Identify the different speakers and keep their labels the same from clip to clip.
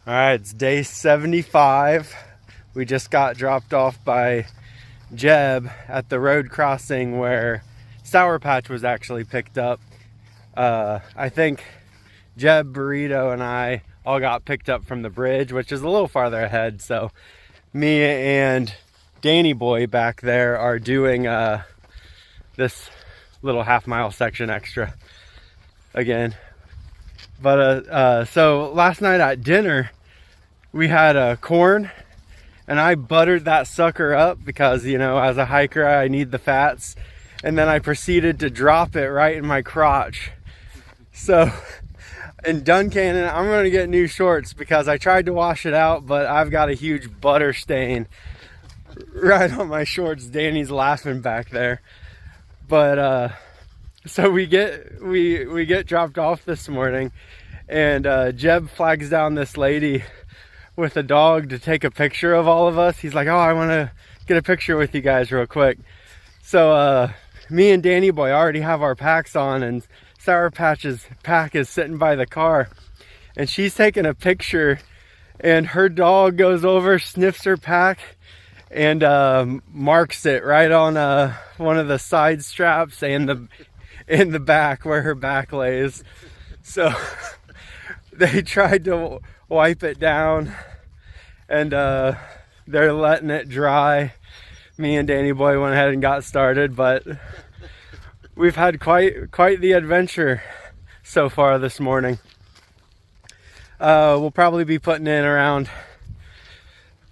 Speaker 1: All right, it's day 75. We just got dropped off by Jeb at the road crossing where Sour Patch was actually picked up. I think Jeb, Burrito, and I all got picked up from the bridge, which is a little farther ahead. So me and Danny Boy back there are doing this little half-mile section extra again. But so last night at dinner, we had corn, and I buttered that sucker up because, you know, as a hiker, I need the fats. And then I proceeded to drop it right in my crotch. So in Duncannon, I'm going to get new shorts because I tried to wash it out, but I've got a huge butter stain right on my shorts. Danny's laughing back there. But so we get dropped off this morning, and Jeb flags down this lady with a dog to take a picture of all of us. He's like, "Oh, I want to get a picture with you guys real quick." So me and Danny Boy already have our packs on, and Sour Patch's pack is sitting by the car, and she's taking a picture, and her dog goes over, sniffs her pack, and marks it right on one of the side straps and in the back where her back lays. So they tried to wipe it down, and they're letting it dry. Me and Danny Boy went ahead and got started, but we've had quite the adventure so far this morning. We'll probably be putting in around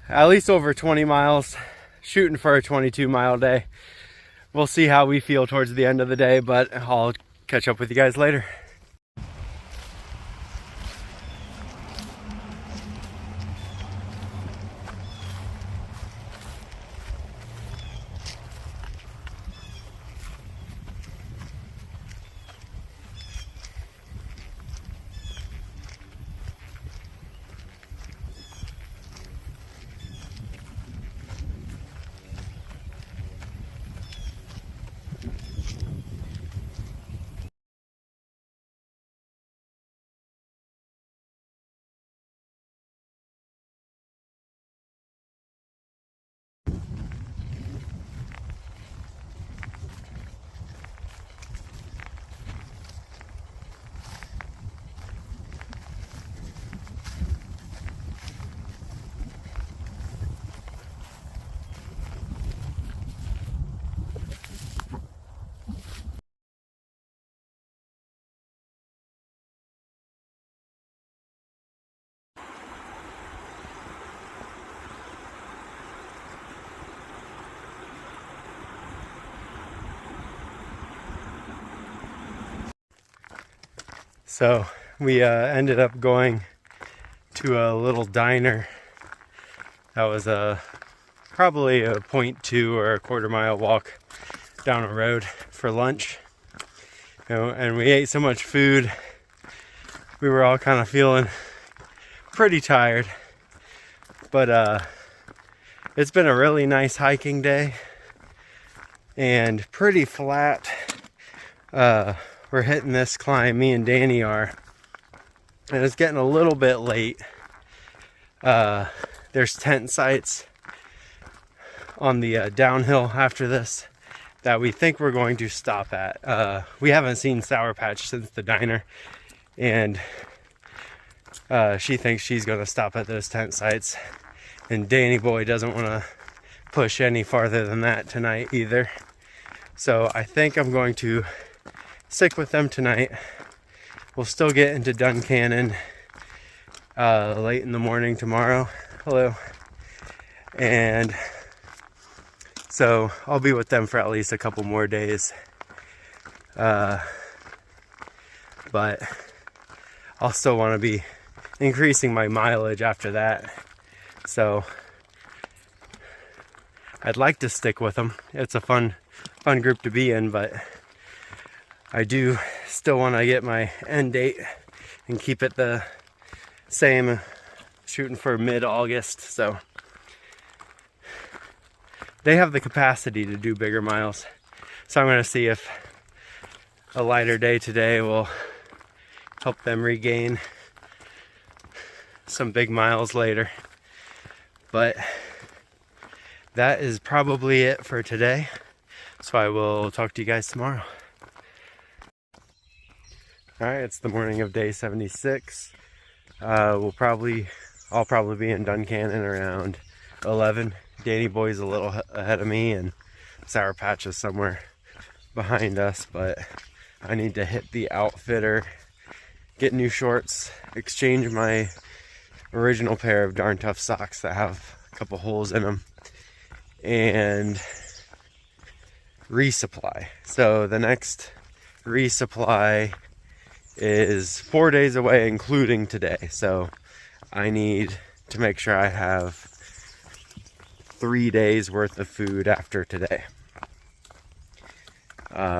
Speaker 1: at least over 20 miles, shooting for a 22-mile day. We'll see how we feel towards the end of the day, but I'll catch up with you guys later. So we ended up going to a little diner that was probably a 0.2 or a quarter-mile walk down a road for lunch. You know, and we ate so much food, we were all kind of feeling pretty tired. But it's been a really nice hiking day and pretty flat. We're hitting this climb, me and Danny are, and it's getting a little bit late. There's tent sites on the downhill after this that we think we're going to stop at. We haven't seen Sour Patch since the diner, and she thinks she's going to stop at those tent sites, and Danny Boy doesn't want to push any farther than that tonight either. So I think I'm going to stick with them tonight. We'll still get into Duncannon late in the morning tomorrow. Hello. And so I'll be with them for at least a couple more days. But I'll still want to be increasing my mileage after that. So I'd like to stick with them. It's a fun group to be in, but I do still want to get my end date and keep it the same, shooting for mid-August. So they have the capacity to do bigger miles. So I'm going to see if a lighter day today will help them regain some big miles later. But that is probably it for today. So I will talk to you guys tomorrow. Alright, it's the morning of day 76. I'll probably be in Duncannon around 11. Danny Boy's a little ahead of me, and Sour Patch is somewhere behind us, but I need to hit the outfitter, get new shorts, exchange my original pair of Darn Tough socks that have a couple holes in them, and resupply. So the next resupply is 4 days away, including today. So I need to make sure I have 3 days worth of food after today.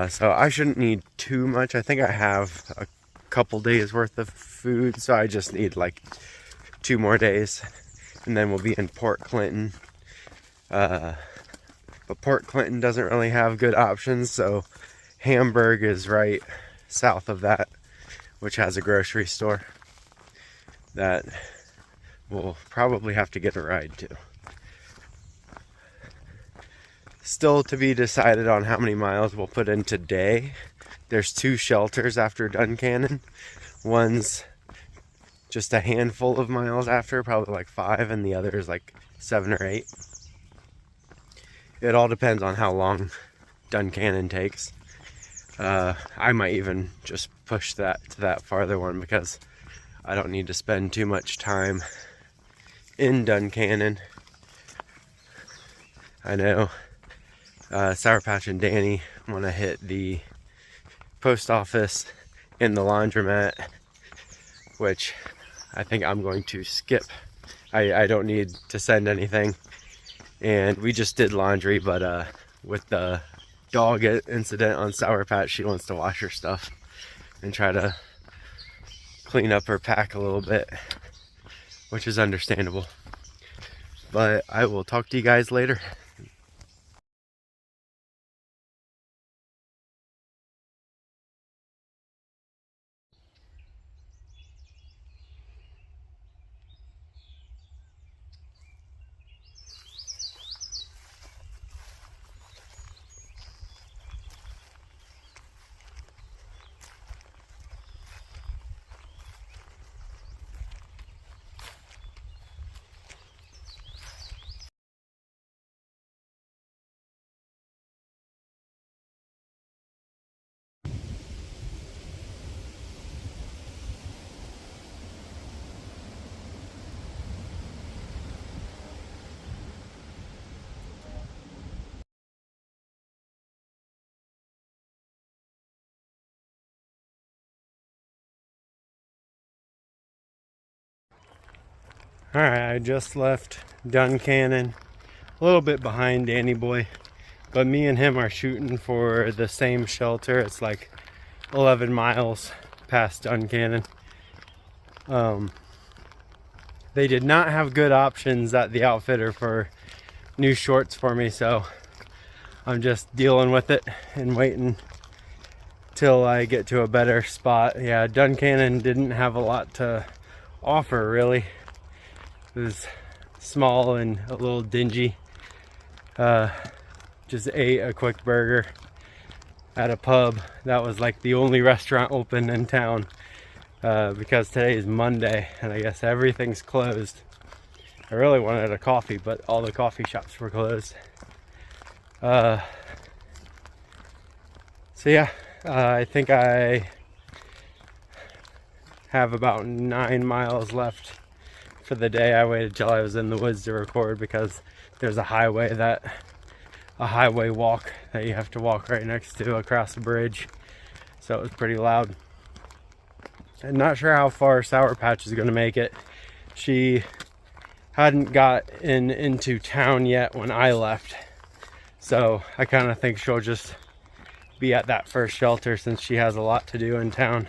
Speaker 1: So I shouldn't need too much. I think I have a couple days worth of food, so I just need like 2 more days, and then we'll be in Port Clinton. But Port Clinton doesn't really have good options, so Hamburg is right south of that, which has a grocery store that we'll probably have to get a ride to. Still to be decided on how many miles we'll put in today. There's 2 shelters after Duncannon. One's just a handful of miles after, probably like 5, and the other is like 7 or 8. It all depends on how long Duncannon takes. I might even just push that to that farther one, because I don't need to spend too much time in Duncannon. I know Sour Patch and Danny want to hit the post office and the laundromat, which I think I'm going to skip. I don't need to send anything, and we just did laundry, but with the dog incident on Sour Patch, she wants to wash her stuff and try to clean up her pack a little bit, which is understandable. But I will talk to you guys later. Alright, I just left Duncannon, a little bit behind Danny Boy, but me and him are shooting for the same shelter. It's like 11 miles past Duncannon. They did not have good options at the outfitter for new shorts for me, so I'm just dealing with it and waiting till I get to a better spot. Yeah, Duncannon didn't have a lot to offer, really. It was small and a little dingy. Just ate a quick burger at a pub. That was like the only restaurant open in town, because today is Monday and I guess everything's closed. I really wanted a coffee, but all the coffee shops were closed. So yeah, I think I have about 9 miles left for the day. I waited till I was in the woods to record because there's a highway walk that you have to walk right next to across the bridge, so it was pretty loud. I'm not sure how far Sour Patch is going to make it. She hadn't got into town yet when I left, so I kind of think she'll just be at that first shelter since she has a lot to do in town.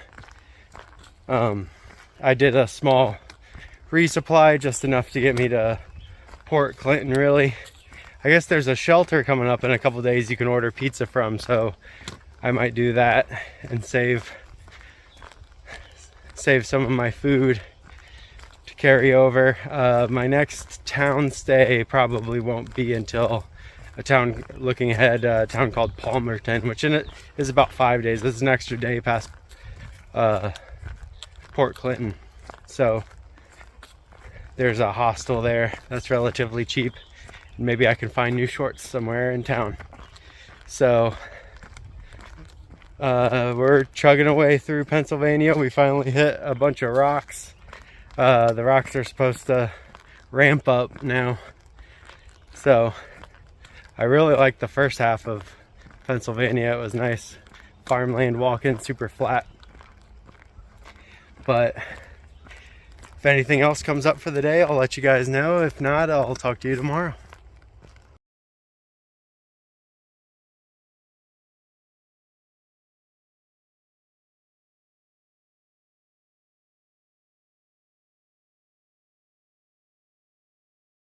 Speaker 1: I did a small resupply, just enough to get me to Port Clinton, really. I guess there's a shelter coming up in a couple days you can order pizza from, so I might do that and save some of my food to carry over. My next town stay probably won't be until a town, looking ahead, a town called Palmerton, which in it is about 5 days. This is an extra day past Port Clinton. So there's a hostel there that's relatively cheap. Maybe I can find new shorts somewhere in town. So we're chugging away through Pennsylvania. We finally hit a bunch of rocks. The rocks are supposed to ramp up now. So I really liked the first half of Pennsylvania. It was nice farmland walking, super flat. But if anything else comes up for the day, I'll let you guys know. If not, I'll talk to you tomorrow.